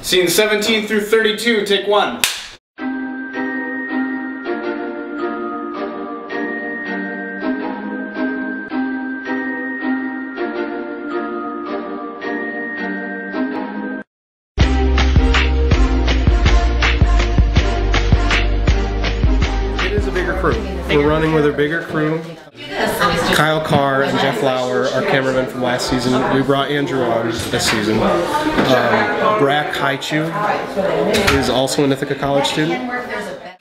Scenes 17 through 32, take 1. It is a bigger crew. We're running with a bigger crew. Kyle Carr and Jeff Lauer, our cameramen from last season. We brought Andrew on this season. Brack Haichu is also an Ithaca College student.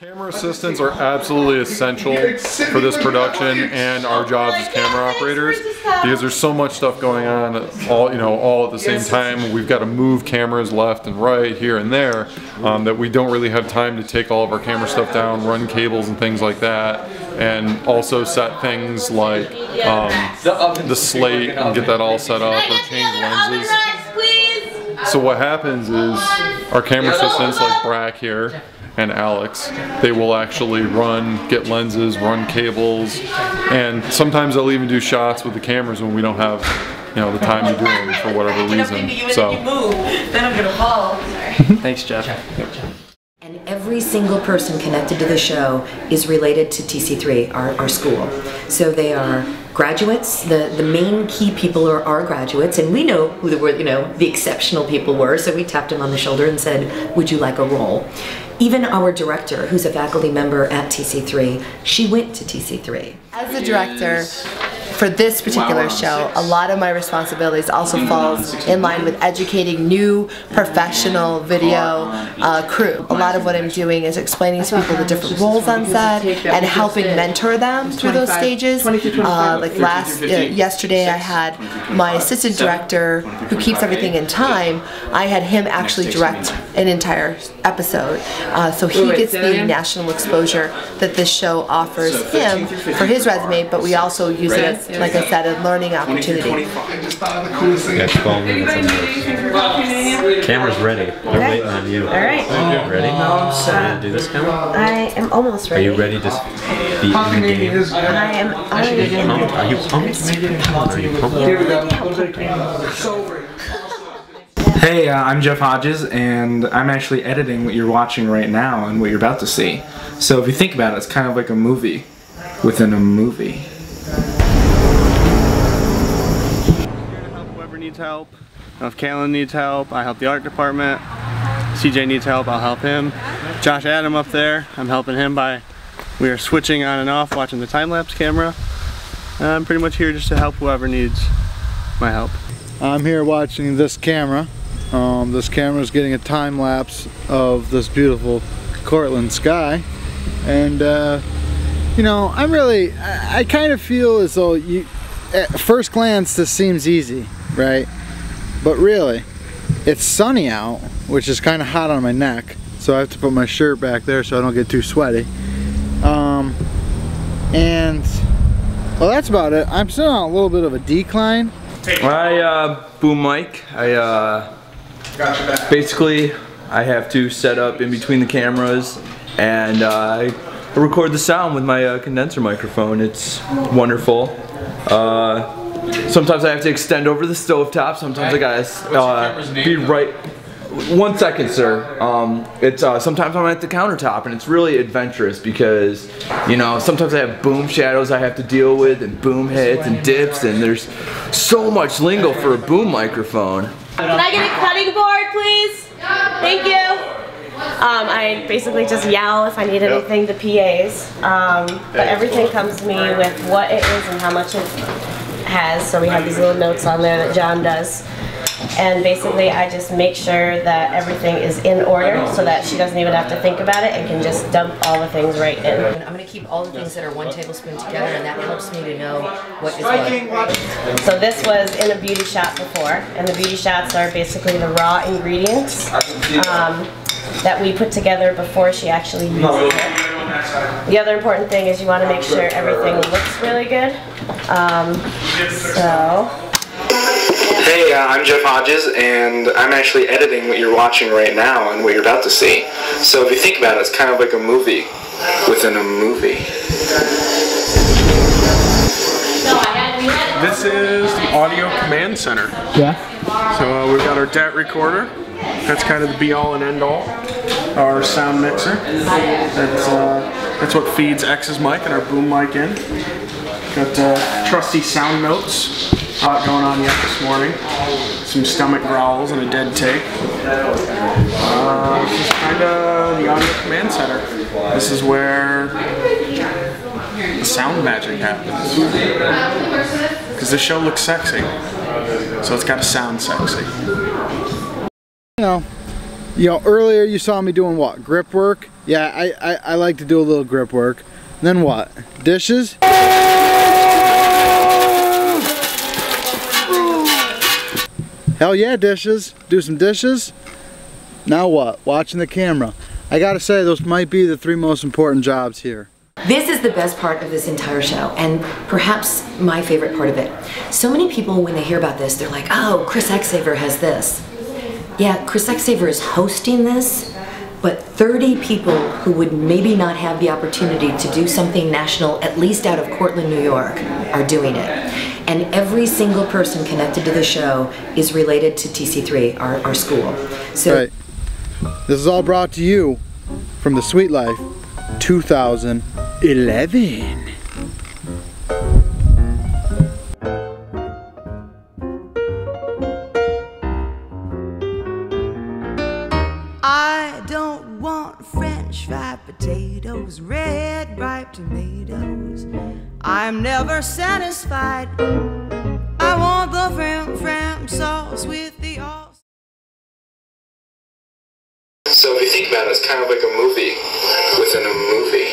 Camera assistants are absolutely essential for this production and our jobs as camera operators because there's so much stuff going on all at the same time. We've got to move cameras left and right, here and there, that we don't really have time to take all of our camera stuff down, run cables and things like that, and also set things like the slate and get that all set up or change lenses. So what happens is our camera assistants like Brack here and Alex, they will actually get lenses, run cables, and sometimes they'll even do shots with the cameras when we don't have the time to do them for whatever reason. So then I'm gonna fall. Thanks, Jeff. And every single person connected to the show is related to TC3, our school. So they are graduates. The main key people are our graduates, and we know who the exceptional people were. So we tapped them on the shoulder and said, "Would you like a role?" Even our director, who's a faculty member at TC3, she went to TC3. As the director for this particular show, a lot of my responsibilities also falls in line with educating new professional video crew. A lot of what I'm doing is explaining to people the different roles on set and helping mentor them through those stages. Like yesterday I had my assistant director who keeps everything in time. I had him actually direct an entire episode. So he gets the national exposure that this show offers him for his resume, but we also use it as, like I said, a learning opportunity. Yeah, 12 minutes on this. Camera's ready. They're waiting on you. Alright. Ready? Ready to do this camera? I am almost ready. Are you ready to be in the game? I am already in the game. Are you pumped? Are you pumped? Hey, I'm Jeff Hodges, and I'm actually editing what you're watching right now and what you're about to see. So if you think about it, it's kind of like a movie within a movie. Here to help whoever needs help. If Kalen needs help, I help the art department. CJ needs help, I'll help him. Josh Adam up there, I'm helping him we are switching on and off, watching the time-lapse camera. I'm pretty much here just to help whoever needs my help. I'm here watching this camera. This camera is getting a time lapse of this beautiful Cortland sky, and I kind of feel as though at first glance this seems easy, right? But really, it's sunny out, which is kind of hot on my neck, so I have to put my shirt back there so I don't get too sweaty. And well, that's about it. I'm still on a little bit of a decline. Boom mic. Basically, I have to set up in between the cameras, and I record the sound with my condenser microphone. It's wonderful. Sometimes I have to extend over the stovetop. Sometimes I gotta be right. 1 second, sir. Sometimes I'm at the countertop, and it's really adventurous because, sometimes I have boom shadows I have to deal with, and boom hits and dips, and there's so much lingo for a boom microphone. Can I get a cutting board, please? Thank you. I basically just yell if I need anything to PAs, but everything comes to me with what it is and how much it has. So we have these little notes on there that John does. And basically I just make sure that everything is in order so that she doesn't even have to think about it and can just dump all the things right in. I'm going to keep all the things that are 1 tablespoon together, and that helps me to know what is what. So this was in a beauty shot before, and the beauty shots are basically the raw ingredients that we put together before she actually uses it. The other important thing is you want to make sure everything looks really good. Hey, I'm Jeff Hodges, and I'm actually editing what you're watching right now and what you're about to see. So if you think about it, it's kind of like a movie within a movie. No, we had This is the audio command center. Yeah. So we've got our DAT recorder. That's kind of the be-all and end-all. Our sound mixer. That's what feeds X's mic and our boom mic in. Got trusty sound notes. A lot going on yet this morning. Some stomach growls and a dead take. This is kind of the audio command center. This is where the sound magic happens. Because the show looks sexy. So it's got to sound sexy. You know, earlier you saw me doing what? Grip work? Yeah, I like to do a little grip work. And then what? Dishes? Hell yeah, dishes. Do some dishes. Now what? Watching the camera. I gotta say, those might be the 3 most important jobs here. This is the best part of this entire show, and perhaps my favorite part of it. So many people, when they hear about this, they're like, oh, Chris Xaver has this. Yeah, Chris Xaver is hosting this, but 30 people who would maybe not have the opportunity to do something national, at least out of Cortland, New York, are doing it. And every single person connected to the show is related to TC3, our school. So right. This is all brought to you from The Sweet Life 2011. I don't want French fried potatoes, red ripe tomatoes. I'm never satisfied. I want the fram sauce with the all. So if you think about it, it's kind of like a movie within a movie.